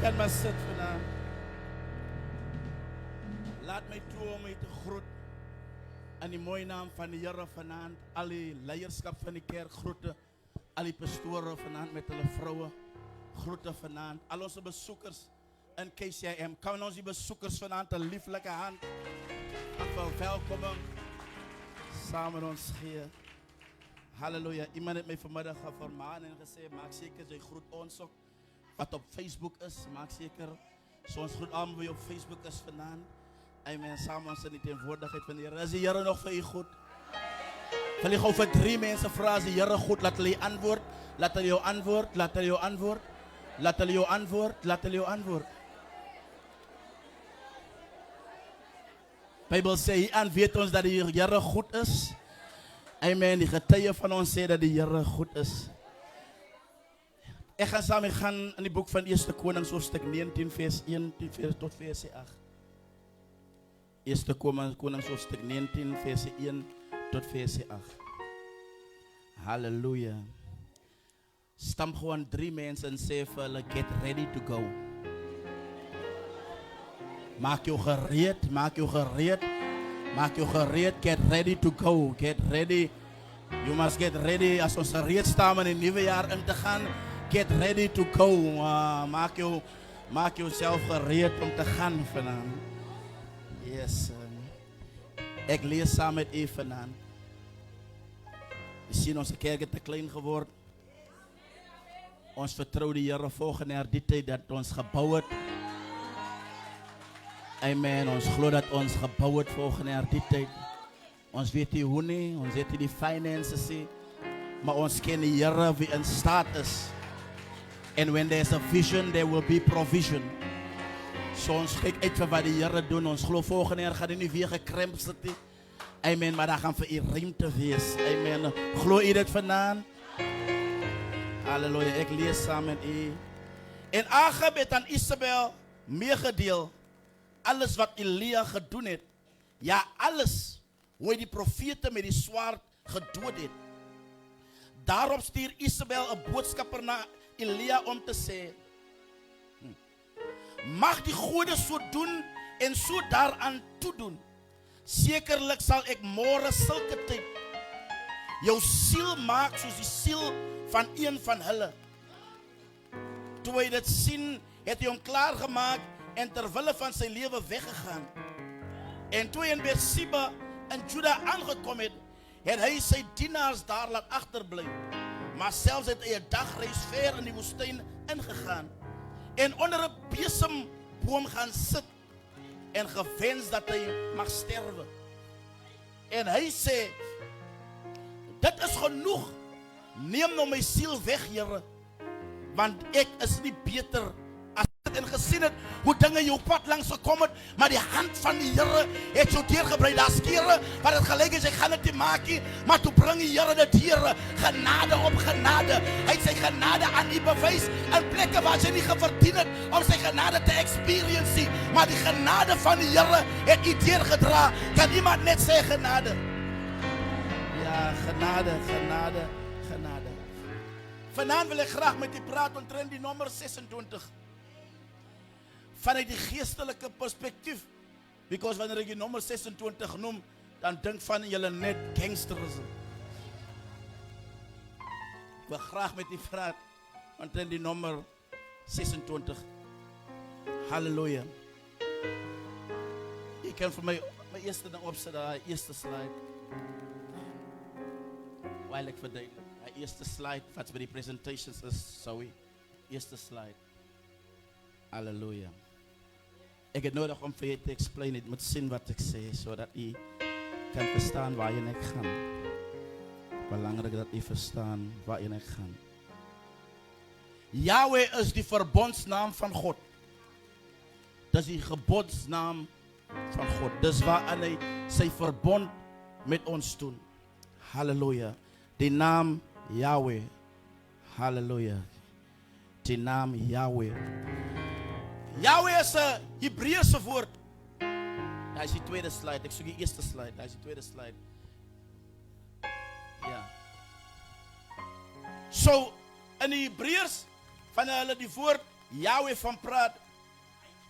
kan maar sit vanavond. Laat mij toe om mij te groeten. In die mooie naam van de Here vanavond. Al die leierskap van die kerk groeten. Al die pastoren vanavond met hulle vrouwen. Groeten vanavond. Al onze bezoekers in KCIM. Kan ons die bezoekers vanavond een lieflijke hand verwelkomen. Samen ons geven. Halleluja. Iemand heeft mij vanmiddag vermaan en gezegd, maak zeker, jij groet ons ook. Wat op Facebook is, maak zeker. Zoals groet allemaal wie op Facebook is vanavond. Amen. Samen ons in die tegenwoordigheid van de Heer. Is de Heer nog voor je goed? Wil je gewoon voor 3 mensen vragen, is de Heer goed? Laat hulle je antwoord. Laat hulle jou antwoord. Laat hulle jou antwoord. Laat hulle jou antwoord. Laat hulle jou antwoord. De Bijbel zegt, aan weet ons dat de Heer goed is. Amen. Die getuigen van ons zeggen dat de Heer goed is. Ik ga samen gaan in het boek van 1 Konings hoofdstuk 19 vers 1 tot vers 8. 1 Konings hoofdstuk 19 vers 1 tot vers 8. Halleluja. Stamp gewoon 3 mensen en sê vir hulle, get ready to go. Maak jou gereed, maak jou gereed. Maak jou gereed, get ready to go. Get ready. You must get ready. Als ons gereed staan in het nieuwe jaar in te gaan, get ready to go. Maak jezelf gereed om te gaan vanavond. Yes. Ik lees samen met u vanavond. We zien onze kerk te klein geworden. Ons vertrouwt de Heer volgende jaar die tijd dat ons gebouwd wordt. Amen. Ons geloof dat ons gebouwd wordt volgende jaar die tijd. Ons weet niet hoe niet, ons weet niet die finances. Maar ons kennen de Heer wie in staat is. And when there's a vision, there will be provision. So ons kijkt uit wat de Heer doen. Ons geloof volgende jaar gaat niet weer gekrempt zitten. Amen. Maar daar gaan we in ruimte wees. Amen. Geloof je dit vandaan? Halleluja. Ik lees samen met u. En Agab het aan Isabel meegedeeld. Alles wat Elia gedoen heeft. Ja, alles. Hoe die profeten met die zwaard gedood heeft. Daarop stuurt Isabel een boodschapper naar Elia om te zeggen. Mag die goede zo doen en zo daaraan toedoen. Zekerlijk zal ik morgen zulke tijd jouw ziel maken zoals die ziel van een van hulle. Toen hij dat zien, heeft hij hem klaargemaakt en terwille van zijn leven weggegaan. En toen hij in Beersheba en Juda aangekomen is, heeft hij zijn dienaars daar laat achterblijven. Maar zelfs heeft hij een dagreis ver in die woestijn ingegaan. En onder een besemboom gaan zitten. En gewenst dat hij mag sterven. En hij zei, dit is genoeg. Neem nou mijn ziel weg, Heere. Want ik is niet beter. En gezien het hoe dingen jouw pad langs gekomen, maar die hand van die Heere heeft jou deurgebreid. Dat is keren waar het gelijk is, ik ga het niet maken, maar toen breng je Heere de dieren genade op genade. Hij heeft zijn genade aan die bewijs en plekken waar ze niet verdiend het om zijn genade te experiencen. Maar die genade van die Heere heeft je deurgedragen. Kan iemand net zeggen genade? Ja, genade, genade, genade. Vanavond wil ik graag met je praten omtrent die nummer 26. Vanuit die geestelijke perspectief. Because wanneer ik je nummer 26 noem, dan denk van jullie net gangsters. Ik wil graag met die praten omtrent die nummer 26. Halleluja. Je kan voor mij mijn eerste ding opzetten, eerste slide. Waar ik verduidelijk. Mijn eerste slide, wat bij die presentations is, sorry. Eerste slide. Halleluja. Ik heb nodig om voor je te explain. Het moet zien wat ik zeg, zodat je kan verstaan waar je naar gaat. Belangrijk dat je verstaan waar je naar gaat. Yahweh is die verbondsnaam van God. Dat is die gebondsnaam van God. Dus waaraan hij zijn verbond met ons doet. Halleluja. Die naam Yahweh. Halleluja. Die naam Yahweh. Yahweh is een Hebreeuwse woord. Hij is die tweede slide. Ik zoek die eerste slide. Hij is die tweede slide. Ja. Zo, in die Hebreeuws van hulle die woord Yahweh van praat,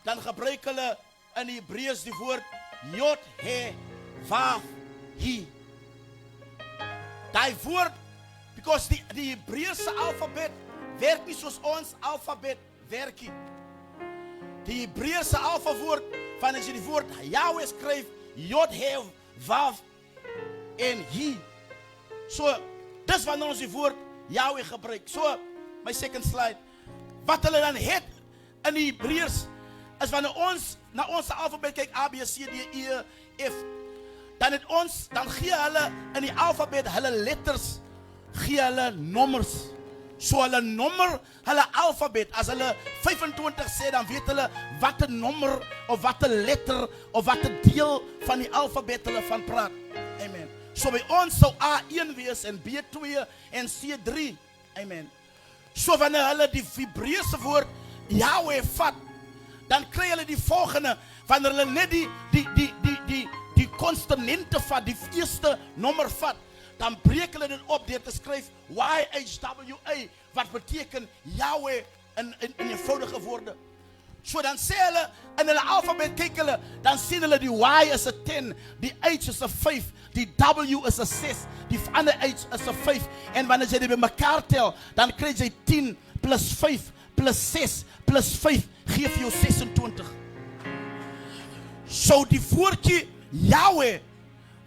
dan gebruik hulle in Hebreëus die woord Yod, He, Vav, He. Die woord, because die Hebreëse alfabet werk nie soos ons alfabet werk nie. Die Hebreëse alfabet, van as jy die woord Yahweh skryf, Yod, He, Vav en He. So, dis wanneer ons die woord Yahweh gebruik. So, my second slide. Wat hulle dan het in die Hebreërs, is wanneer ons na ons alfabet kyk, A, B, C, D, E, F, dan gee hulle in die alfabet, hulle letters, gee hulle nommers. So hulle nommer, hulle alfabet, as hulle 25 sê, dan weet hulle wat 'n nommer, of wat 'n letter, of wat 'n deel van die alfabet hulle van praat. Amen. So by ons sou A1 wees, en B2 en C3. Amen. So wanneer hulle die Hebreëse woord Yahweh vat, dan kry hulle die volgende, wanneer hulle net die konsonante vat, die eerste nommer vat, dan breek hulle dit op deur te skryf YHWH, wat beteken Yahweh in eenvoudige woorde. So dan sê hulle, in hulle alfabet kyk hulle, dan sien hulle die Y is 'n 10, die H is 'n 5, die W is 'n 6, die ander H is 'n 5, en wanneer jy dit bymekaar tel, dan kry jy 10 plus 5 plus 6 plus 5 gee vir jou 26. So die woordjie Yahweh,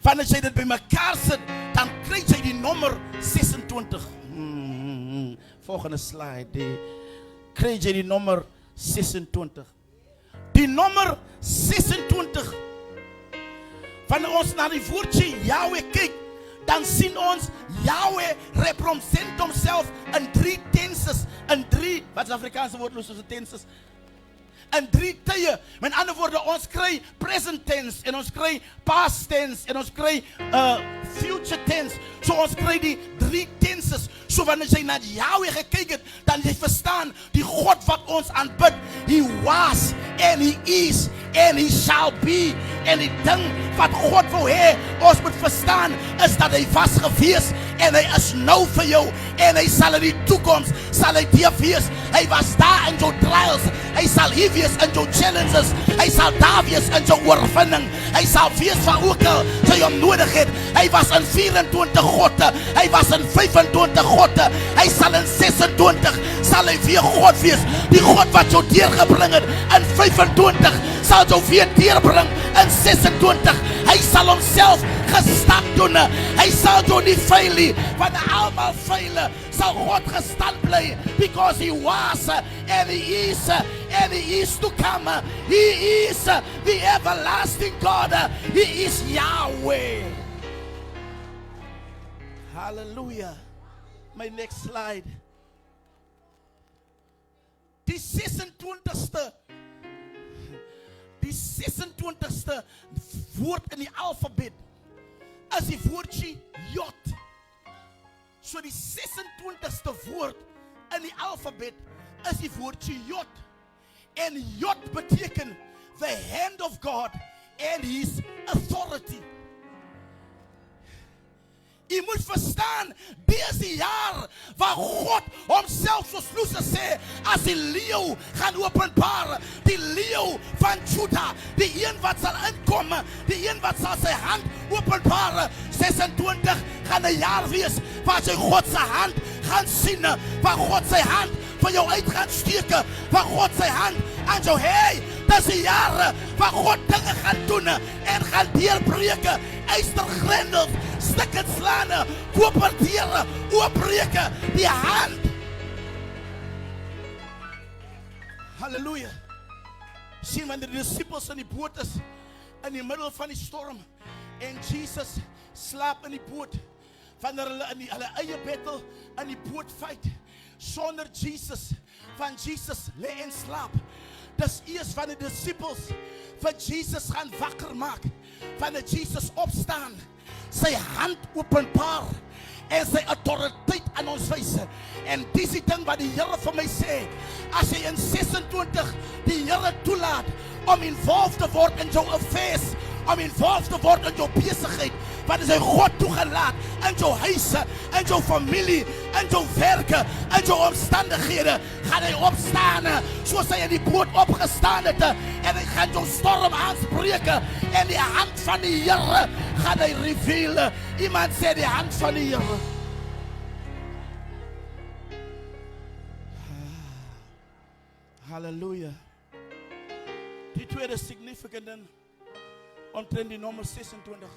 wanneer jy dit bymekaar sit, dan kry jy die nommer 26. Volgende slide. Kry jy die nommer 26. Die nommer 26. Wanneer ons na die woordjie Yahweh kyk, dan sien ons Yahweh represent homself in 3 tenses, in 3, wat is Afrikaanse woord soos tenses? In 3 tye. Met ander woorde, ons kry present tense, en ons kry past tense, en ons kry future tense. So ons kry die 3 tenses. So wanneer jy na Yahweh gekyk het, dan jy verstaan, die God wat ons aanbid, He was, and He is, and He shall be. En die ding wat God wil hê, ons moet verstaan, is dat Hy was gewees, en Hy is nou vir jou, en Hy sal in die toekoms, sal Hy dir wees. Hy was daar in jou trials, Hy sal hier wees in jou challenges, Hy sal daar wees in jou oorwinning, Hy sal wees van ook al sy hom nodig het. Hy was in 24 godde, Hy was in 25 godde, Hy sal in 26, sal Hy weer God wees. Die God wat jou deurgebring het in 25, sal jou weer deurbring in 26. Hy sal homself gestak doen, hy sal jou nie fail nie, want almal fail, sal God gestand bly, because He was, and He is to come. He is the everlasting God. He is Yahweh. Hallelujah. My next slide. Die 26ste woord in die alfabet is die woordjie Jod. So die 26ste woord in die alfabet is die woordjie Jod. En Jod beteken the hand of God and His authority. Je moet verstaan, deze jaar waar God homself, soos Lucifer sê, as die leeuw gaan openbaar, die leeuw van Juda, die een wat sal inkom, die een wat sal sy hand openbaar. 26 gaan 'n jaar wees waar jy God se hand gaan sien, waar God sy hand van jou uit gaan steek, waar God sy hand aan jou hê. Dis die jare waar God dinge gaan doen en gaan deurbreek, eystergrendels, stikke slaan, koperdeure, oopbreek, die hand. Halleluja. Sien wanneer die disciples in die boot is, in die middel van die storm, en Jesus slaap in die boot, wanneer hulle in hulle eie battle in die boot fight, sonder Jesus, van Jesus lê en slaap. Dis eers van die disciples vir Jesus gaan wakker maak, wanneer Jesus opstaan, sy hand openbaar en sy autoriteit aan ons wys. En dis die ding wat die Here vir my sê, as jy in 26 die Here toelaat om involved te word in jou affairs, om involved te word in jou besigheid, Wat is hy God toegelaat in jou huise, in jou familie, in jou werke, in jou omstandighede, gaan hy opstaan soos hy in die boot opgestaan het en hy gaan jou storm aanspreek en die hand van die Here gaan hy reveal. Iemand sê die hand van die Here. Halleluja. Die tweede significant omtrent die nommer 26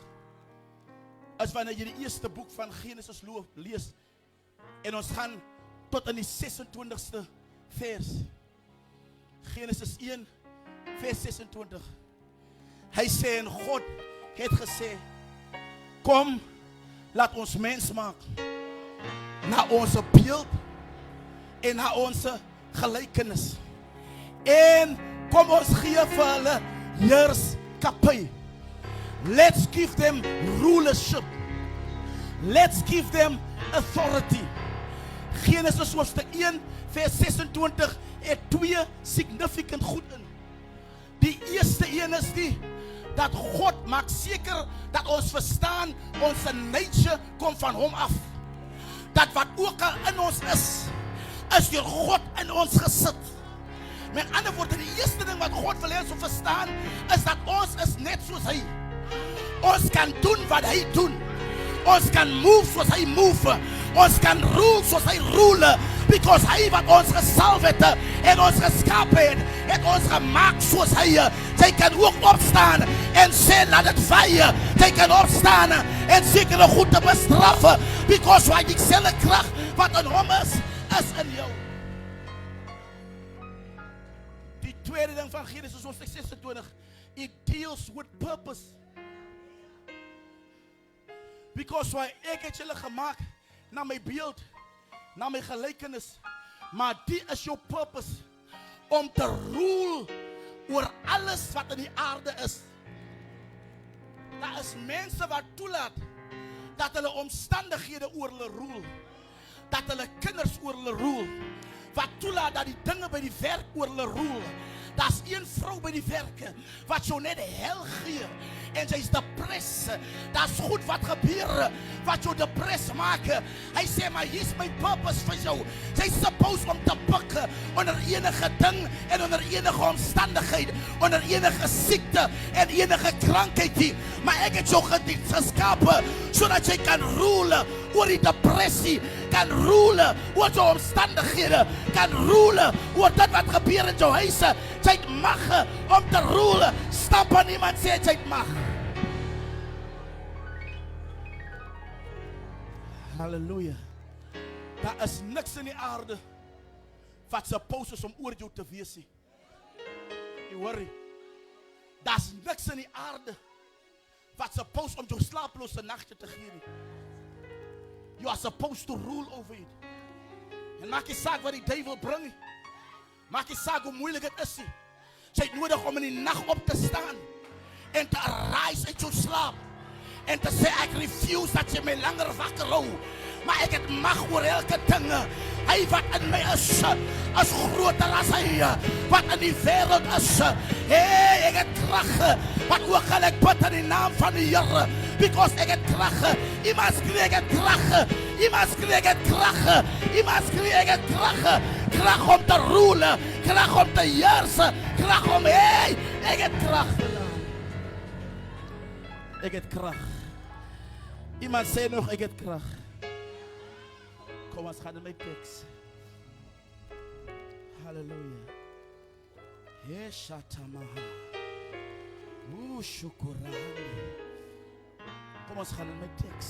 is wanneer jy die eerste boek van Genesis lees en ons gaan tot in die 26ste vers. Genesis 1 vers 26. Hy sê en God het gesê, kom laat ons mens maak na ons beeld en na ons gelykenis. En kom ons gee vir hulle heerskappy. Let's give them rulership. Let's give them authority. Genesis hoofstuk 1 vers 26 het twee significant goed in. Die eerste een is die dat God maak seker dat ons verstaan ons nature kom van hom af. Dat wat ook al in ons is deur God in ons gesit. Met ander woorde, die eerste ding wat God wil hê ons verstaan is dat ons is net soos hy. Ons kan doen wat hy doen. Ons kan move soos hy move. Ons kan rule soos hy rule. Because hy wat ons gesalf het en ons geskap het ons gemaak soos hy. Jy kan ook opstaan en sê laat dit vye. Jy kan opstaan en sekere goed te bestraf. Because hy dieselfde krag wat in hom is in jou. Die tweede ding van Genesis hoofstuk 26, it deals with purpose. Because ek het julle gemaak na my beeld, na my gelykenis, maar die is jou purpose om te rule oor alles wat in die aarde is. Daar is mense wat toelaat dat hulle omstandighede oor hulle rule, dat hulle kinders oor hulle rule, wat toelaat dat die dinge by die werk oor hulle rule. Daar's een vrou by die werk wat jou net hel gee en sy is depressed. Daar's goed wat gebeur wat jou depressed maak. Hy sê maar hier's my purpose vir jou. Sy's supposed om te pik onder enige ding en onder enige omstandigheid, onder enige siekte en enige krankheid. Maar ek het jou geskape sodat jy kan rule oor die depressie, kan rule oor jou omstandighede, kan rule oor dit wat gebeur in jou huise. Jy het mag om te rule. Stap aan iemand sê jy het mag. Halleluja. Daar is niks in die aarde wat supposed is om oor jou te wees nie. You worry. Daar's niks in die aarde wat supposed om jou slaaplose nagte te gee nie. You are supposed to rule over it. En maak nie saak wat die duivel bring nie. Maak nie saak hoe moeilik het is nie. Jy het nodig om in die nag op te staan en te arise uit jou slaap en te sê ek refuse dat jy my langer wakker hou, maar ek het mag oor elke ding. Hy wat in my is groter as hy wat in die wêreld is. Hey, ek het krag wat ook al ek bid in die naam van die Here, because ek het krag. Iemand skree ek het krag. Iemand skree ek het krag. Iemand skree ek het krag. Krag om te rule, krag om te heers, krag om ek het krag. Ek het krag. Iemand sê nog ek het krag. Kom ons gaan in my teks. Halleluja. Yeshatamaha. Shukurani. Kom ons gaan in my teks.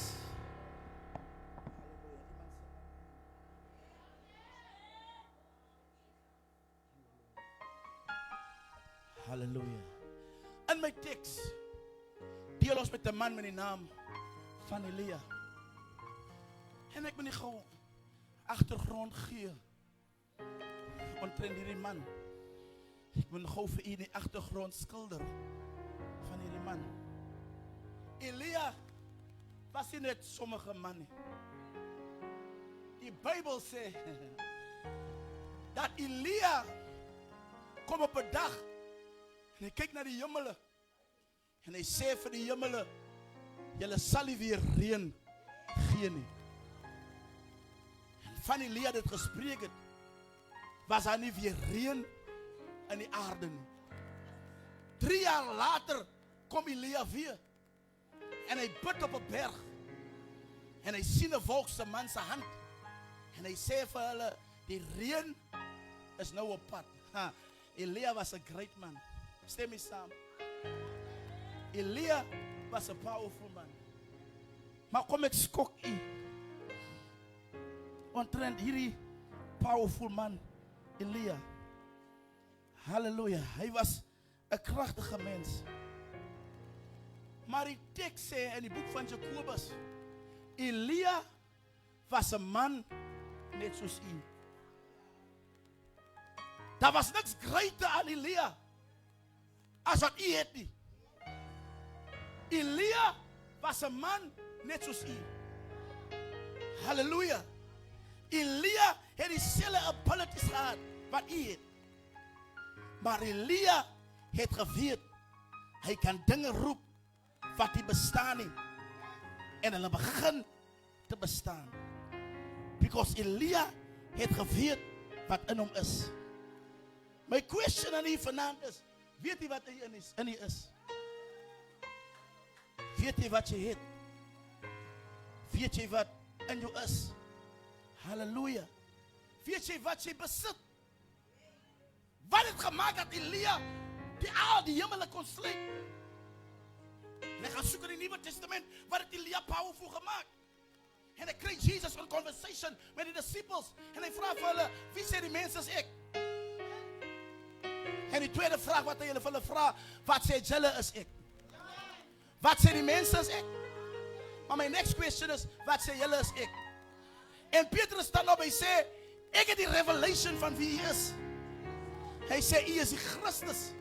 Halleluja. In my teks deel ons met 'n man met die naam van Elia. En ek moet nie gou agtergrond gee omtrent hierdie man. Ek moet gou vir u die agtergrond skilder van hierdie man. Elia was nie net sommige man nie. Die Bybel sê dat Elia kom op 'n dag en hy kyk na die hemele en hy sê vir die hemele, julle sal nie weer reën gee nie. En van Elia dit gespreek het, was daar nie weer reën in die aarde nie. 3 jaar later kom Elia weer. En hy bid op 'n berg. En hy sien 'n wolk se man se hand. En hy sê vir hulle, die reën is nou op pad. Elia was a great man. Stem mee saam. Elia was a powerful man. Maar kom ek skok u. Omtrent hierdie powerful man, Elia. Halleluja. Hy was 'n kragtige mens. Maar die teks sê in die boek van Jakobus, Elia was 'n man net soos u. Daar was niks greater aan Elia as wat u het nie. Elia was 'n man net soos u. Halleluja. Elia het dieselfde abilities gehad wat u het. Maar Elia het geweet, hy kan dinge roep wat nie bestaan nie. En hulle begin te bestaan. Because Elia het geweet wat in hom is. My question aan u vanaand is, weet jy wat in u is? Weet jy wat jy het? Weet jy wat in jou is? Halleluja. Weet jy wat jy besit? Wat het gemaakt dat Elia die hemel kon sluit? En ek gaan soek in die Nieuwe Testament, wat het Elia powerful gemaakt? En ek kry Jesus in conversation met die disciples. En hy vraag vir hulle, wie sê die mens is ek? En die tweede vraag wat hy hulle vraag, wat sê julle is ek? Wat sê die mense is ek? Maar my next question is, wat sê julle is ek? En Petrus staan op, hy sê, ek het die revelation van wie hy is. Hy sê, hy is die Christus,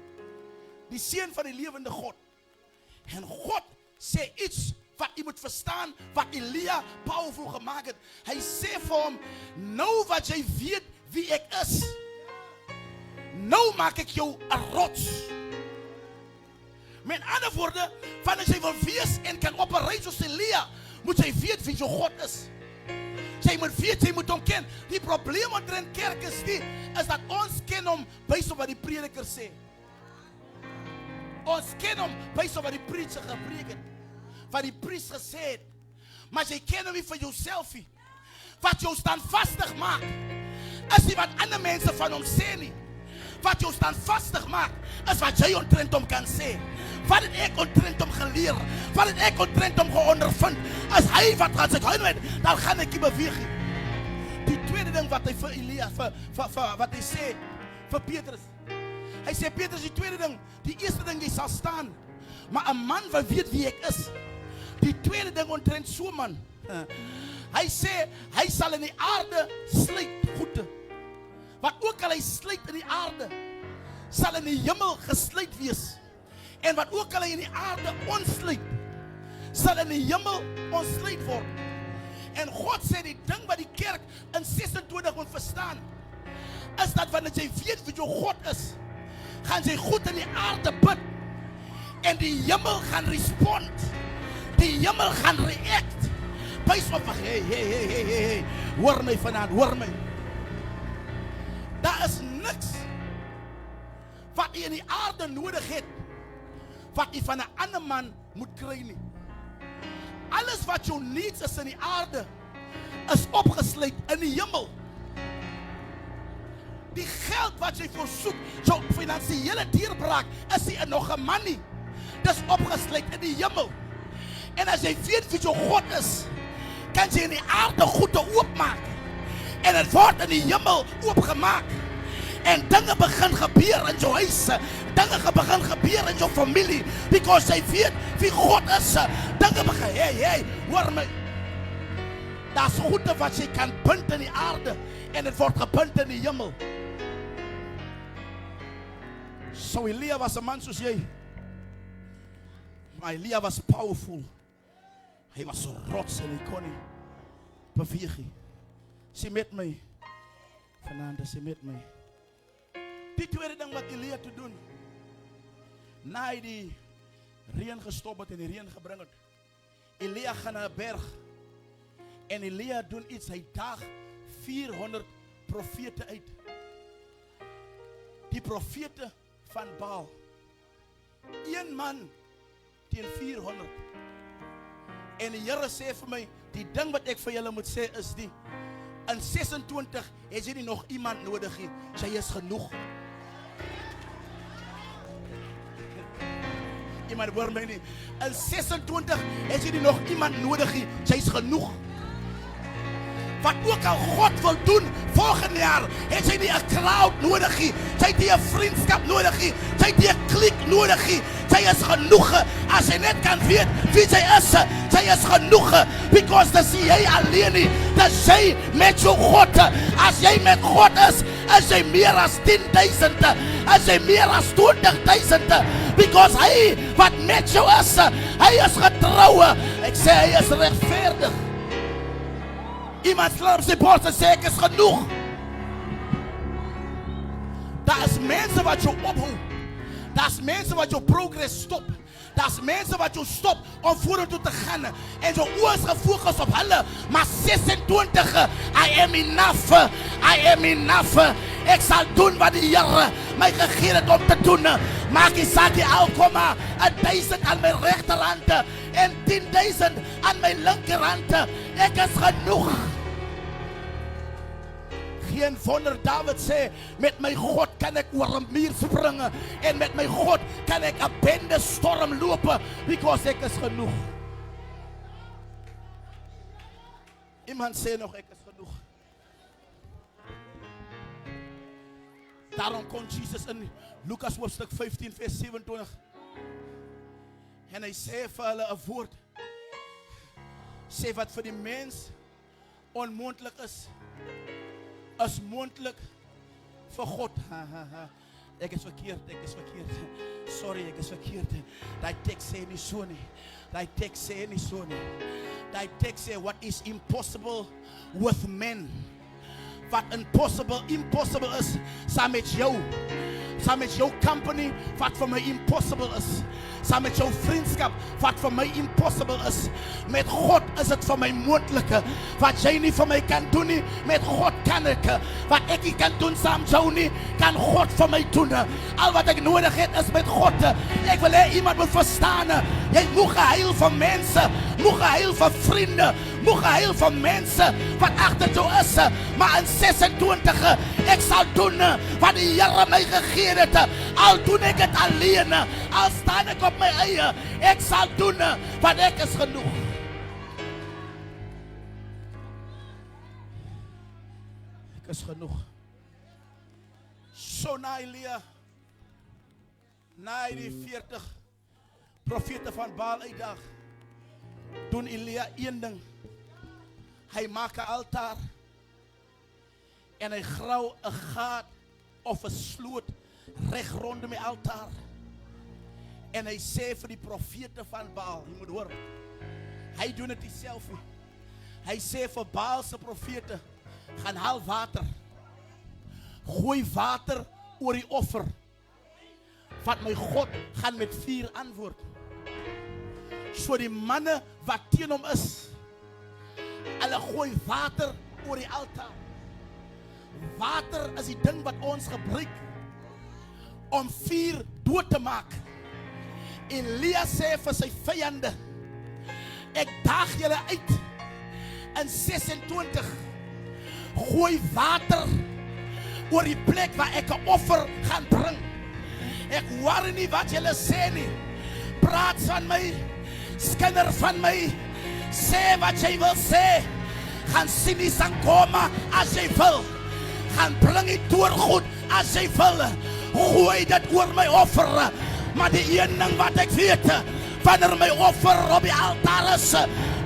die seun van die lewende God. En God sê iets wat jy moet verstaan, wat Elia powerful gemaakt het. Hy sê vir hom, nou wat jy weet wie ek is, nou maak ek jou 'n rots. Met ander woorde, wanneer jy wil wees en kan operate soos Elia, moet jy weet wie jou God is. Jy moet weet, jy moet hom ken. Die probleem wat er in kerk is dat ons ken hom based op wat die prediker sê. Ons ken hom based op wat die preacher gepreek het. Wat die priest gesê het. Maar jy ken hom nie vir jouself nie. Wat jou standvastig maak, is nie wat ander mense van hom sê nie. Wat jou standvastig maak, is wat jy omtrent hom kan sê. Wat het ek omtrent hom geleer? Wat het ek omtrent hom geondervind? As hy wat gaan sê, dan gaan ek nie beweeg nie. Die tweede ding wat hy vir Elia, wat hy sê vir Petrus. Hy sê, Petrus, die tweede ding, die eerste ding, jy sal staan. Maar 'n man wat weet wie ek is. Die tweede ding omtrent so man. Hy sê, hy sal in die aarde sluit voete. Wat ook al hy sluit in die aarde, sal in die hemel gesluit wees. En wat ook al hy in die aarde ontsluit, sal in die hemel ontsluit word. En God sê die ding wat die kerk in 26 moet verstaan, is dat wanneer jy weet wie jou God is, gaan jy goed in die aarde bid. En die hemel gaan respond. Die hemel gaan react. Bys op, hey, hoor my vanaand, hoor my. Daar is niks wat jy in die aarde nodig het, wat jy van 'n ander man moet kry nie. Alles wat jou needs is in die aarde, is opgesluit in die hemel. Die geld wat jy voorsoek, jou finansiële deurbraak, is nie nog 'n man nie. Dis opgesluit in die hemel. En as jy weet wie jou God is, kan jy in die aarde goede oopmaak. En het word in die hemel oopgemaak. En dinge begin gebeur in jou huise. Dinge begin gebeur in jou familie. Because jy weet wie God is. Dinge begin, hey, hoor my. Daar's goede wat jy kan bind in die aarde. En het word gebind in die hemel. So Elia was 'n man soos jy. Maar Elia was powerful. Hy was so rots en hy kon nie beweeg nie. Sê met my, Fernanda, sê met my. Die tweede ding wat Elia te doen, na hy die reën gestop het en die reën gebring het, Elia gaan naar een berg. En Elia doet iets. Hij daagt 400 profeten uit. Die profeten van Baal. 1 man tegen 400. En die Here sê vir my, die ding wat ek vir julle moet sê is die, in 26 het jy nie nog iemand nodig nie. Sy is genoeg. Iemand hoor my nie. In 26 het jy nie nog iemand nodig nie. Sy is genoeg. Wat ook al God wil doen volgende jaar, het sy nie 'n crowd nodig nie. Sy het nie 'n vriendskap nodig nie. Sy het nie 'n kliek nodig nie. Sy is genoeg. As jy net kan weet wie sy is, sy is genoeg. Because dis jy alleen nie. Dis jy met jou God. As jy met God is jy meer as 10,000. Is jy meer as 20,000. Because hy wat met jou is, hy is getrou. Ek sê hy is regverdig. Iemand slaap sy borst en sê ek is genoeg. Daar is mense wat jou ophou. Daar is mense wat jou progress stop. Daar is mense wat jou stop om vorentoe te gaan. En jou oë is gefokus op hulle. Maar 26, I am enough. I am enough. Ek sal doen wat die Here my gegee het om te doen. Maak die saak die al kom 1,000 aan my regterhand en 10,000 aan my linkerhand. Ek is genoeg. Geen wonder David sê, met my God kan ek oor 'n muur spring en met my God kan ek 'n bende storm loop, because ek is genoeg. Iemand sê nog ek is genoeg. Daarom kon Jesus in Lukas hoofstuk 15 vers 27 en hy sê vir hulle 'n woord, sê wat vir die mens onmoontlik is moontlik vir God. Ek is verkeerd. Sorry, ek is verkeerd. Die teks sê nie so nie. Die teks sê what is impossible with men. Wat impossible is, saam met jou company, wat vir my impossible is. Saam met jou vriendskap, wat vir my impossible is. Met God is dit vir my moontlike. Wat jy nie vir my kan doen nie, met God kan ek. Wat ek nie kan doen saam jou nie, kan God vir my doen. Al wat ek nodig het is met God. Ek wil hê iemand moet verstaan. Jy moet geheil van mense, moet geheil van vriende, moet geheil van mense wat agter jou is. Maar in 26, ek sal doen wat die Here my gegee het. Al doen ek dit alleen, al staan ek op my eie, ek sal doen want ek is genoeg. Ek is genoeg. So na Elia, na die 40 profete van Baal uitdag, doen Elia een ding. Hy maak 'n altaar en hy grauw 'n gat of 'n sloot reg rondom die altaar. En hy sê vir die profete van Baal, jy moet hoor, hy doen dit self. Hy sê vir Baal se profete, gaan haal water. Gooi water oor die offer. Want my God gaan met vuur antwoord. So die manne wat teen hom is, hulle gooi water oor die altaar. Water is die ding wat ons gebruik om vuur dood te maak. Elia sê vir sy vyande, ek daag julle uit in 26, gooi water oor die plek waar ek 'n offer gaan bring. Ek worry nie wat julle sê nie. Praat van my, skinder van my, sê wat jy wil sê. Gaan sien die sangoma as jy wil. Gaan bring die toorgoed as jy wil. Gooi dit oor my offer. Maar die een ding wat ek weet, wanneer my offer op die altaar is,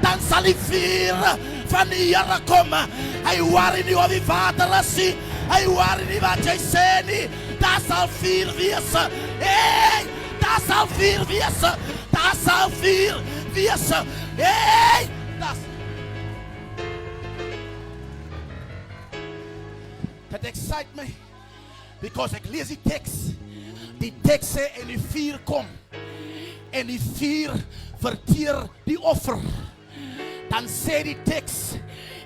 dan sal die vuur van die Here kom. Hy worry nie of die water is nie. Hy worry nie wat jy sê nie. Daar sal vuur wees. Hey, daar sal vuur wees. Daar sal vuur wees. Hey, that excite me because ek lees die teks. Die teks sê en die vuur kom en die vuur verteer die offer. Dan sê die teks,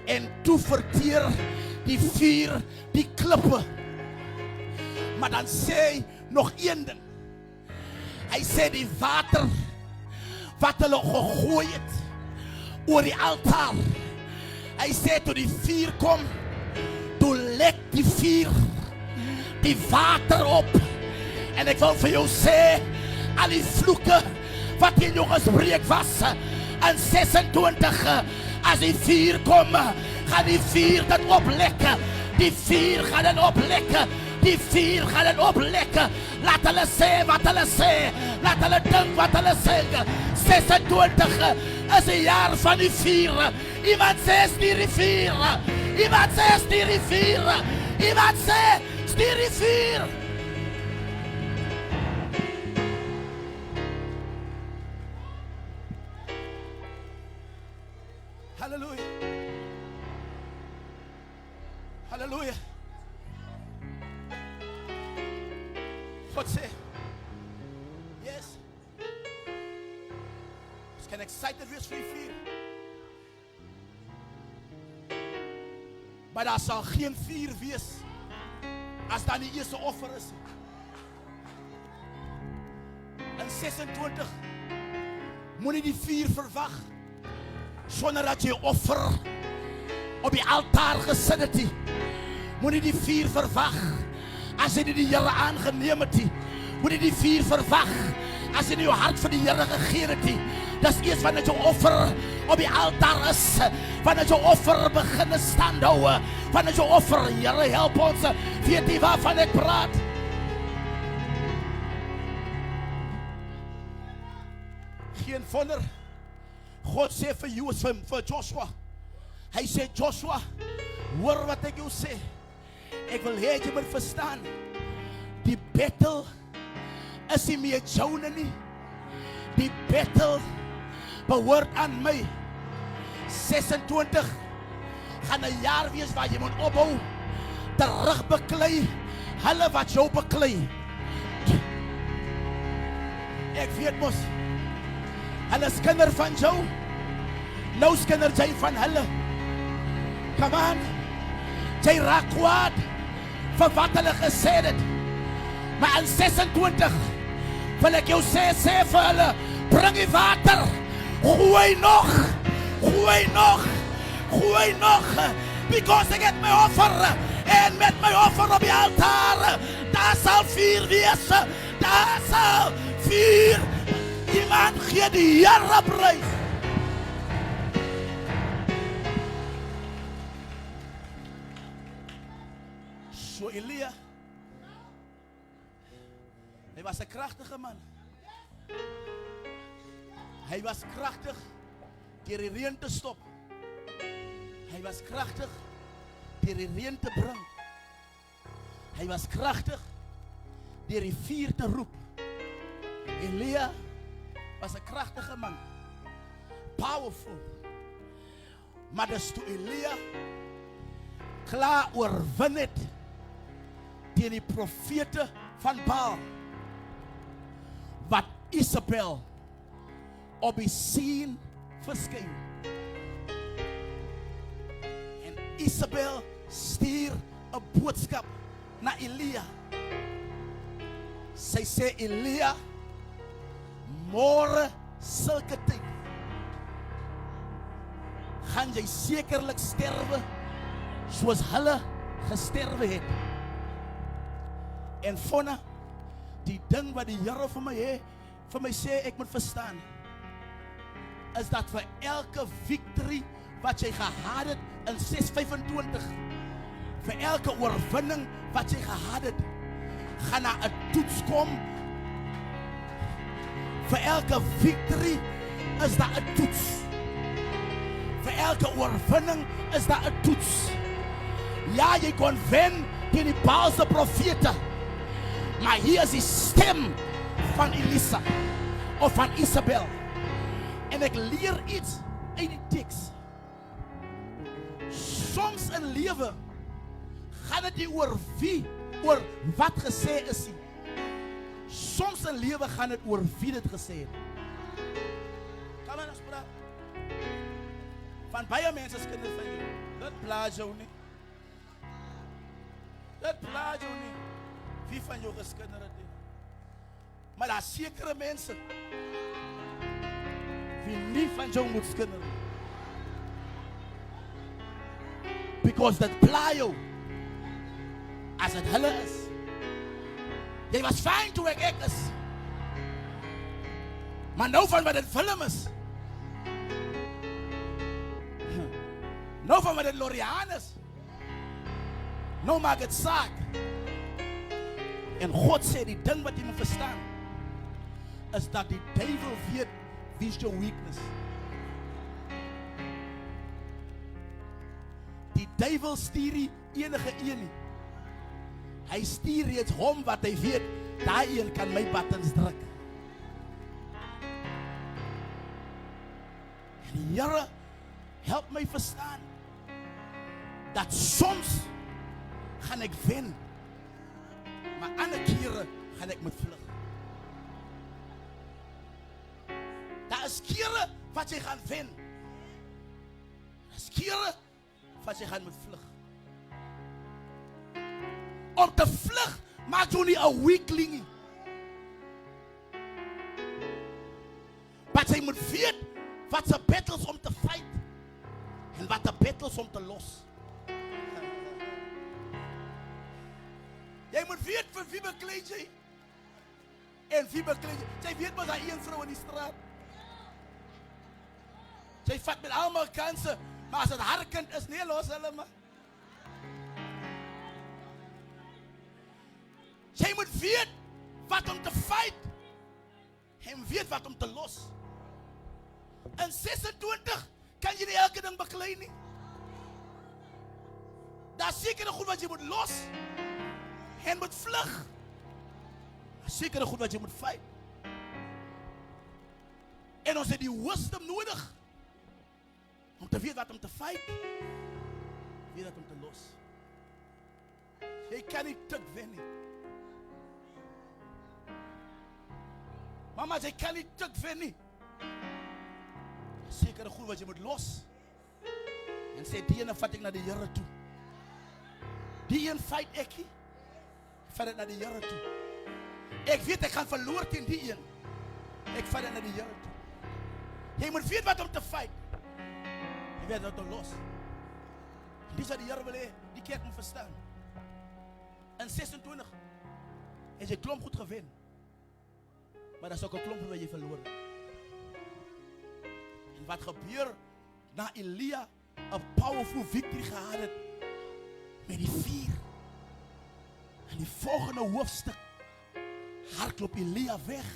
en toe verteer die vuur die klippe. Maar dan sê hy nog een ding. Hy sê die water wat hulle gegooi het oor die altaar. Hy sê toe die vuur kom, toe lek die vuur die water op. En ek wil vir jou sê, al die vloeke wat in jou gespreek was in 26, as die vuur kom, gaan die vuur dit oplekke. Die vuur gaan dit oplekke. Die vuur gaan dit oplekke. Laat hulle sê wat hulle sê. Laat hulle dink wat hulle sê. 26 is die jaar van die vuur. Iemand sê stuur die vuur. Iemand sê stuur die vuur. Iemand sê stuur die vuur. Halleluja. Halleluja. God sê, yes. Ons kan excited wees vir die vuur. Maar daar sal geen vuur wees as daar die eerste offer is. In 26 moet jy die vuur verwag sonder dat jy offer op die altaar gesit het. Moet jy die vuur verwag as jy die Here aangeneem het. Moet jy die vuur verwag as jy jou hart vir die Here gegee het. Dis eers wanneer jou offer op die altaar is, wanneer jou offer begin stand hou, wanneer jou offer, Here help ons, weet jy waarvan ek praat? Geen wonder, God sê vir Joshua, hy sê Joshua, hoor wat ek jou sê, ek wil hê jy moet verstaan, die battle is nie meer joune nie, die battle behoort aan my. 26 gaan 'n jaar wees waar jy moet ophou, terugbeklei, hulle wat jou beklei. Ek weet mos, hulle is kinder van jou, nou is kinder jy van hulle. Come on, jy raak kwaad vir wat hulle gesê het. Maar in 26 wil ek jou sê vir hulle, bring die water, gooi nog, because ek het my offer, en met my offer op die altaar, daar sal vuur wees, daar sal vuur. Iemand gee die Here prys. So Elia, hy was 'n kragtige man. Hy was kragtig deur die reën te stop. Hy was kragtig deur die reën te bring. Hy was kragtig deur die vuur te roep. Elia was 'n kragtige man. Powerful. Maar dis toe Elia klaar oorwin het teen die profete van Baal, wat Isabel op die scene verskyn. En Isabel stuur 'n boodskap na Elia. Sy sê, Elia, môre sulke tyd gaan jy sekerlik sterwe soos hulle gesterwe het. En vonna, die ding wat die Here vir my sê ek moet verstaan, is dat vir elke victory wat jy gehad het in 6:25, vir elke oorwinning wat jy gehad het, gaan daar 'n toets kom. Vir elke victory is daar 'n toets. Vir elke oorwinning is daar 'n toets. Ja, jy kon wen teen die Baalse profete, maar hier is die stem van Elisa of van Isabel. En ek leer iets uit die teks. Soms in lewe gaan dit nie oor wie, oor wat gesê is nie. Soms in lewe gaan dit oor wie dit gesê het. Van baie mense is kinders van jou. Dit plaas jou nie. Dit plaas jou nie. Wie van jou is kinderen dit? Maar daar is sekere mense wie nie van jou moet skinderen. Because dat pla jou as het hulle is. Jy was fijn toe ek is. Maar nou van wat het film is. Nou van wat het Loriaan is. Nou maak het saak. En God sê die ding wat jy moet verstaan is dat die duivel weet wie is jou weakness. Die duivel stuur nie enige een nie. Hy stuur reeds hom wat hy weet, daai een kan my buttons druk. En die Here help my verstaan dat soms gaan ek wen, maar ander kere gaan ek moet vlug. Daar is kere wat jy gaan wen. Daar is kere wat jy gaan moet vlug. Om te vlug maak jou nie 'n weakling nie. Maar jy moet weet wat se battles om te fight en wat se battles om te los. Jy moet weet vir wie beklei jy en wie beklei jy. Jy weet maar daai een vrou in die straat. Jy vat met almal kanse, maar as dit haar kind is, nee, los hulle maar. Jy moet weet wat om te fight en weet wat om te los. In 26 kan jy nie elke ding beklei nie. Daar sekere goed wat jy moet los en moet vlug. Daar sekere goed wat jy moet fight. En ons het die wisdom nodig om te weet wat om te fight, weet wat om te los. Jy kan nie tik wen nie. Mama, jy kan nie tik wen nie. Sekere goed wat jy moet los. En sê, die ene vat ek na die Here toe. Die een fight ek nie. Vat dit na die Here toe. Ek weet ek gaan verloor teen die een. Ek vat dit na die Here toe. Jy moet weet wat om te fight. Jy weet wat om te los. Dis wat die Here wil hê, die kerk moet verstaan. In 26 het jy klomp goed gewen. Maar dat is ook een klomp wat jy verloor. En wat gebeur na Elia 'n powerful victory gehad het met die vuur. En die volgende hoofstuk hardloop Elia weg.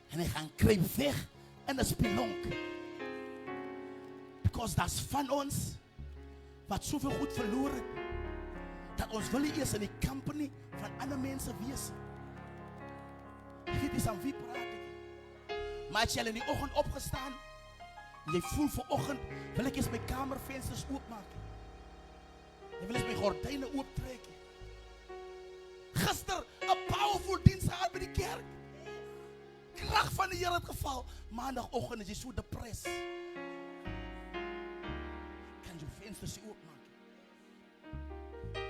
En hy gaan kruip weg in 'n spelonk. Because daar's van ons wat soveel goed verloor het, dat ons wil nie eers in die company van ander mense wees. Jy weet nie aan wie praat ek. Maar as jy in die oggend opgestaan, en jy voel vanoggend, wil ek eens my kamervensters oopmaak. Jy wil eens my gordyne ooptrek. Gister 'n powerful diens gehad by die kerk. Krag van die Here het geval. Maandagoggend is jy so depressed. Kan jy vensters oopmaak?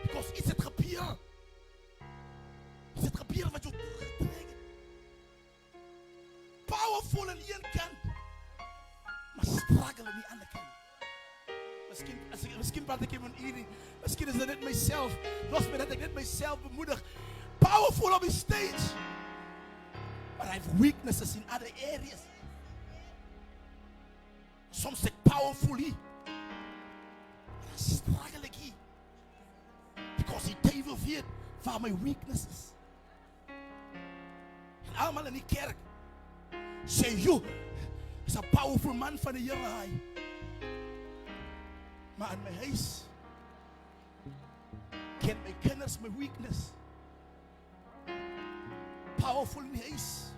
Because iets het gebeur. Iets het gebeur wat jou teruggetrek het. Powerful aan een kant, maar struggle aan die ander kant. Miskien praat ek iemand hier nie. Miskien is dit net myself. Los my dat ek net myself bemoedig. Powerful op die stage, but I have weaknesses in other areas. Soms ek powerful hier, but I struggle ek hier. Because die duivel weet waar my weaknesses. En almal in die kerk sê, "You is a powerful man van die Here hy." Maar in my huis ken my kinders my weakness. Powerful in die huis,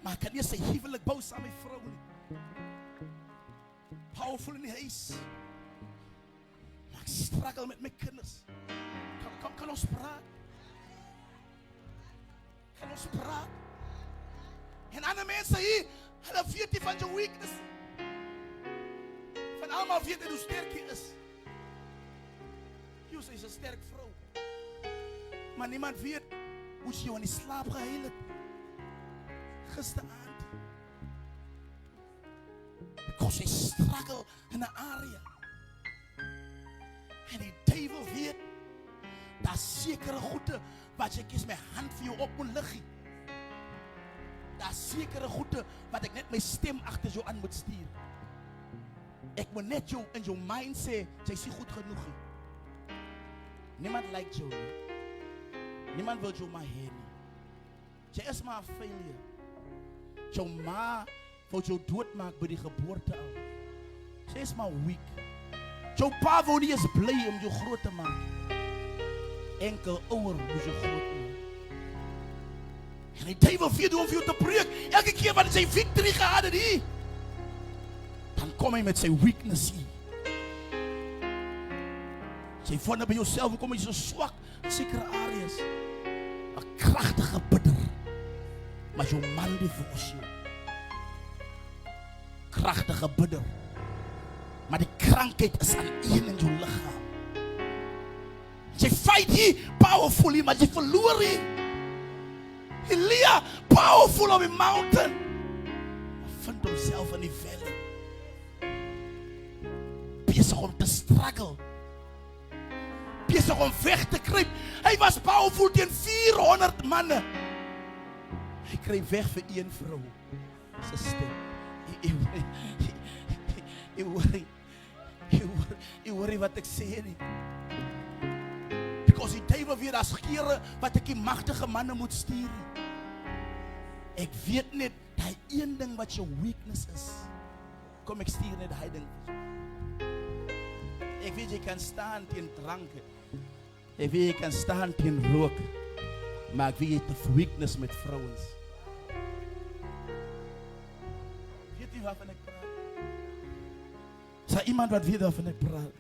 maar ek kan nie sy huwelik bou saam met my vrou nie. Powerful in die huis, maar ek struggle met my kinders. Kan ons praat? Kan ons praat? En ander mense hier, hulle weet nie van jou weakness. allemaal weet hoe sterk jy is. Jy is 'n sterk vrou. Maar niemand weet hoe sy jou in die slaap gehuil het gisteraand. Because sy struggle in 'n area. En die duiwel weet, daar's sekere goede wat jy kies my hand vir jou op moet lig. Daar's sekere goede wat ek net my stem agter jou aan moet stuur. Ek moet net jou in jou mind sê, jy is nie goed genoeg nie. Niemand like jou nie. Niemand wil jou maar hê nie. Jy is maar 'n failure. Jou ma wou jou doodmaak by die geboorte al. Jy is maar weak. Jou pa wou nie eens bly om jou groot te maak. Enkel ouer moes jou groot maak. En die duiwel weet hoe om vir jou te breek. Elke keer wat hy victory gehad het hier, dan kom hy met sy weakness hier. Jy vond by jouself, kom jy so swak in sekere areas. 'n kragtige bidder. Maar jou man divorce jou. Kragtige bidder. Maar die krankheid is aan een in jou liggaam. Jy fight hier, powerful hier, maar jy verloor hier. Elia, powerful on the mountain. Vind homself in die valley. Besig om te struggle. Besig om weg te kruip. Hy was powerful teen 400 manne. Hy kruip weg vir een vrou. Sy stem. Jy worry wat ek sê nie. Because die duiwel weet as kere wat ek die magtige manne moet stuur. Ek weet net daai een ding wat jou weakness is. Kom ek stuur net daai ding. Ek weet jy kan staan teen drank. Ek weet jy kan staan teen rook. Maar ek weet jy het 'n weakness met vrouens. Weet jy waarvan ek praat? Is daar iemand wat weet waarvan ek praat?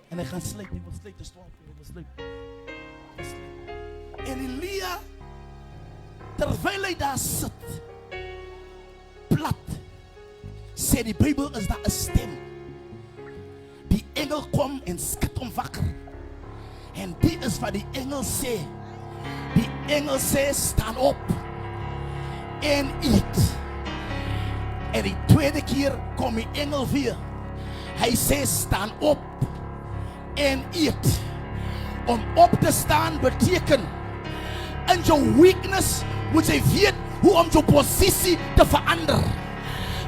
En ek gaan sluit, ek wil sluit, dis 12 uur, ek wil sluit. En Elia, terwyl hy daar sit, plat, sê die Bybel is daar 'n stem. Die engel kom en skud hom wakker. En die is wat die engel sê. Die engel sê, staan op en eet. En die tweede keer kom die engel weer. Hy sê, staan op en eet. Om op te staan beteken, in jou weakness moet jy weet hoe om jou posisie te verander.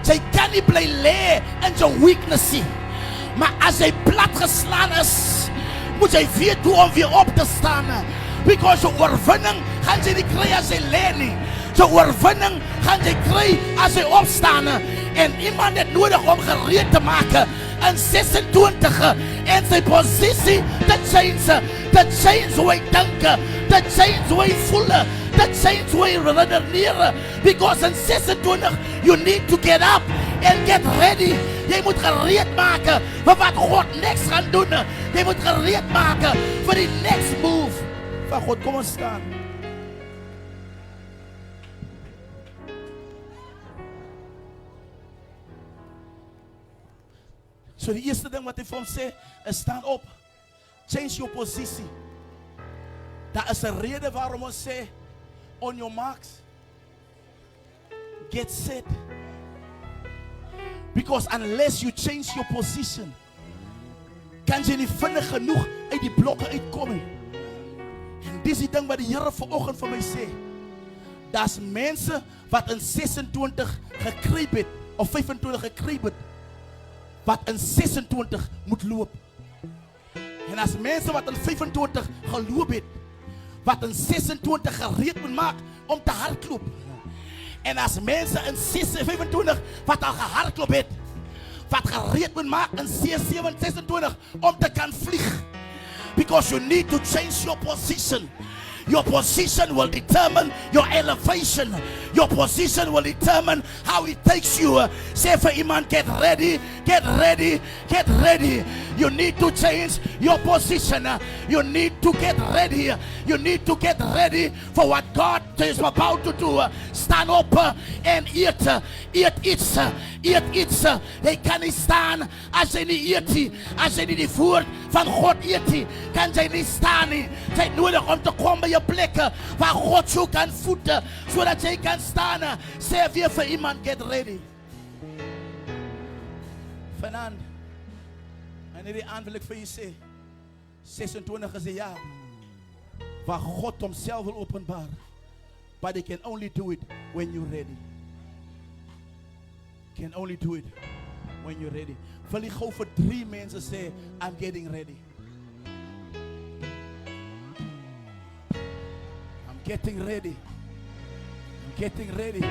Jy kan nie bly lê in jou weakness nie. Maar as jy plat geslaan is, moet jy weet hoe om weer op te staan. Because jou oorwinning gaan jy nie kry as jy lê nie. Jou oorwinning gaan jy kry as jy opstaan. En iemand het nodig om gereed te maak in 26 en sy posisie te change. To change hoe hy dink, to change hoe hy voel, to change hoe hy redeneer. Because in 26 you need to get up and get ready. Jy moet gereed maak vir wat God next gaan doen. Jy moet gereed maak vir die next move van God. Kom ons staan. So die eerste ding wat hy vir hom sê, is staan op. Change your positie. Daar is 'n rede waarom ons sê, on your marks, get set. Because unless you change your position, kan jy nie vinnig genoeg uit die blokke uitkom nie. En dis die ding wat die Here vanoggend vir my sê. Daar's mense wat in 26 gekruip het, of 25 gekruip het, wat in 26 moet loop. En as mense wat in 25 geloop het, wat in 26 gereed moet maak om te hardloop. En as mense in 25 wat al gehardloop het, wat gereed moet maak in 26 om te kan vlieg. Because you need to change your position. Your position will determine your elevation. Your position will determine how it takes you. Say for iemand, get ready Get ready. Get ready. You need to change your position. You need to get ready. You need to get ready for what God is about to do. Stand up and eat. Eat iets. Eet iets. Jy kan nie staan as jy nie eet nie. As jy nie die woord van God eet nie, kan jy nie staan nie. Jy het nodig om te kom by 'n plek waar God jou kan voed, sodat jy kan staan. Sê weer vir iemand, get ready. Vanaand, en hierdie aand wil ek vir jy sê, 26 is 'n jaar waar God homself wil openbaar. But he can only do it when you're ready. Can only do it when you're ready. Wil jy gou vir 3 mense sê, I'm getting ready. I'm getting ready. I'm getting ready.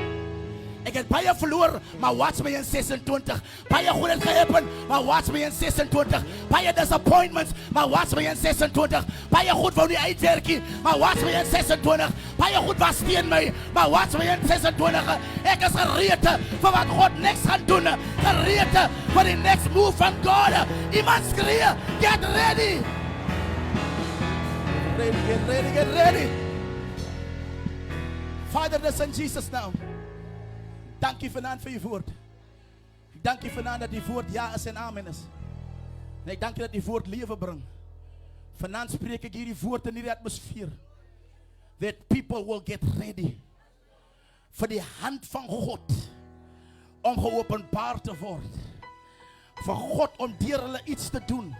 Ek het baie verloor, maar watch my in 26. Baie goed het gehappen, maar watch my in 26. Baie disappointments, maar watch my in 26. Baie goed wou nie uitwerk nie, maar watch my in 26. Baie goed was teen my, maar watch my in 26. Ek is gereed vir wat God next gaan doen. Gereed vir die next move van God. Iemand skree, get ready. Ready, get ready, get ready. Father, this in Jesus' name. Dank u vanaand vir uw woord. Dank u vanaand dat die woord ja is en amen is. En ek dank u dat die woord leven bring. Vanaand spreek ek hierdie woord in hierdie atmosfeer. That people will get ready. Vir die hand van God om geopenbaar te word. Vir God om deur hulle iets te doen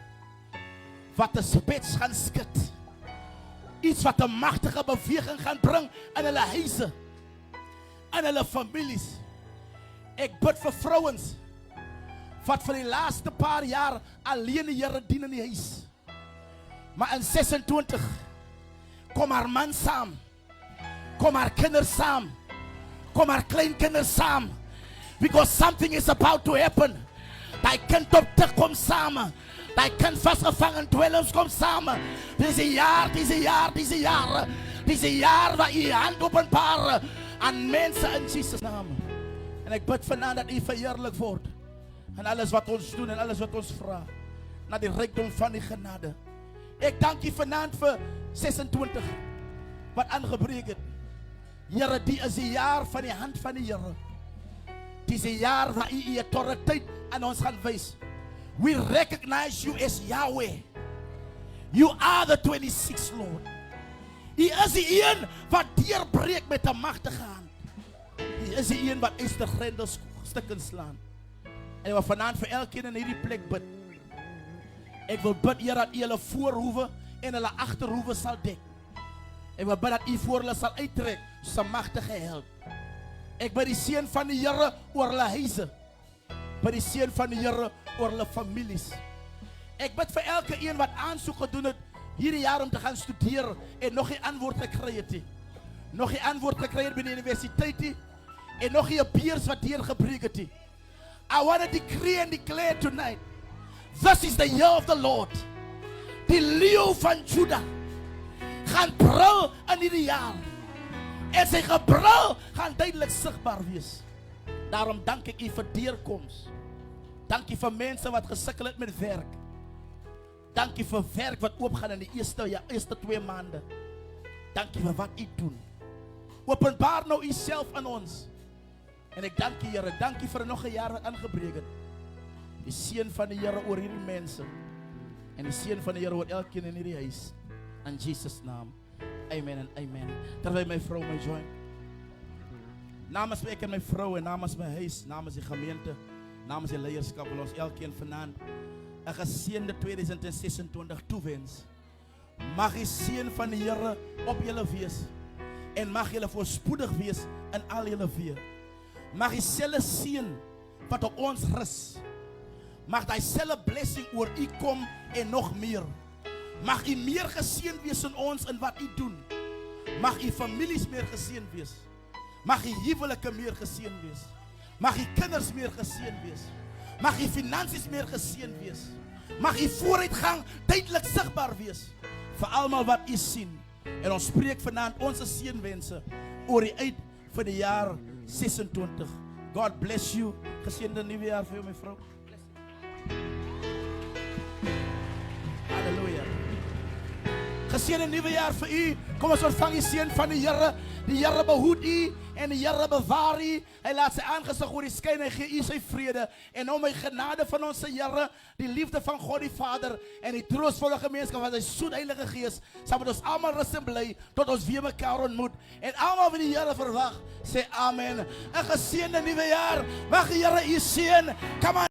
wat 'n spits gaan skud. Iets wat 'n magtige beweging gaan bring in hulle huise, in hulle families. Ek bid vir vrouens wat vir die laaste paar jaar alleen die Here dien in die huis. Maar in 26 kom haar man saam, kom haar kinders saam, kom haar kleinkinders saam, because something is about to happen. Daai kind op te kom saam, daai kind vasgevangen dwelms kom saam. Dis jaar waar u hand openbaar aan mense in Jesus naam. En ek bid vanaand dat u verheerlik word in alles wat ons doen en alles wat ons vra, na die rykdom van die genade. Ek dank u vanaand vir 26 wat aangebreek het. Here, die is die jaar van die hand van die Here. Die is die jaar waar u autoriteit aan ons gaan wys. We recognize you as Yahweh. You are the 26th Lord. U is die een wat deurbreek met 'n magtige hand. U is die een wat Esther grendels stukken slaan. En wat vanaand vir elkeen in hierdie plek bid. Ek wil bid, Here, dat u hulle voorhoewe en hulle agterhoewe sal dek. Ek wil bid dat u voor hulle sal uittrek so 'n magtige held. Ek bid die seën van die Here oor hulle huise. Bid die seën van die Here oor hulle families. Ek bid vir elke een wat aansoek gedoen het hierdie jaar om te gaan studeer en nog geen antwoord gekry het nie. Nog geen antwoord gekry het by die universiteit nie en nog geen beurs wat deurgebreek het nie. I want to decree and declare tonight, this is the year of the Lord. Die leeu van Juda gaan brul in hierdie jaar. En sy gebrul gaan duidelik sigbaar wees. Daarom dank ek u vir deurkoms. Dank u vir mense wat gesukkel het met werk. Dank u vir werk wat oopgaan in die eerste 2 maande. Dank u vir wat u doen. Openbaar nou u self aan ons. En ek dank u, Here, dank u vir nog 'n jaar wat aangebreek het. Die seën van die Here oor hierdie mense. En die seën van die Here oor elkeen in hierdie huis. In Jesus naam. Amen en amen. Terwyl my vrou my join. Namens ek en my vrou en namens my huis, namens die gemeente, namens die leierskap wil ons elkeen vanaand 'n geseënde 2026 toewens. Mag die seën van die Here op julle wees en mag julle voorspoedig wees in al julle weë. Mag dieselfde seën wat op ons rus, mag dieselfde blessing oor u kom en nog meer. Mag u meer geseën wees in ons in wat u doen. Mag u families meer geseën wees. Mag u huwelike meer geseën wees. Mag u kinders meer geseën wees. Mag u finansies meer geseën wees. Mag u vooruitgang duidelik sigbaar wees vir almal wat u sien. En ons spreek vanaand ons seënwense oor die uit vir die jaar 26. God bless you. Geseënde nuwe jaar vir jou, my vrou. Halleluja. Geseënde nuwe jaar vir u. Kom ons ontvang die seën van die Here. Die Here behoed u en die Here bewaar u. Hy laat sy aangesig oor u skyn en gee u sy vrede. En om my genade van ons Here, die liefde van God die Vader en die troostvolle gemeenskap van sy soet Heilige Gees, sal met ons almal rus en bly tot ons weer mekaar ontmoet. En almal wat die Here verwag, sê amen. 'n geseënde nuwe jaar. Mag die Here u seën. Kom aan.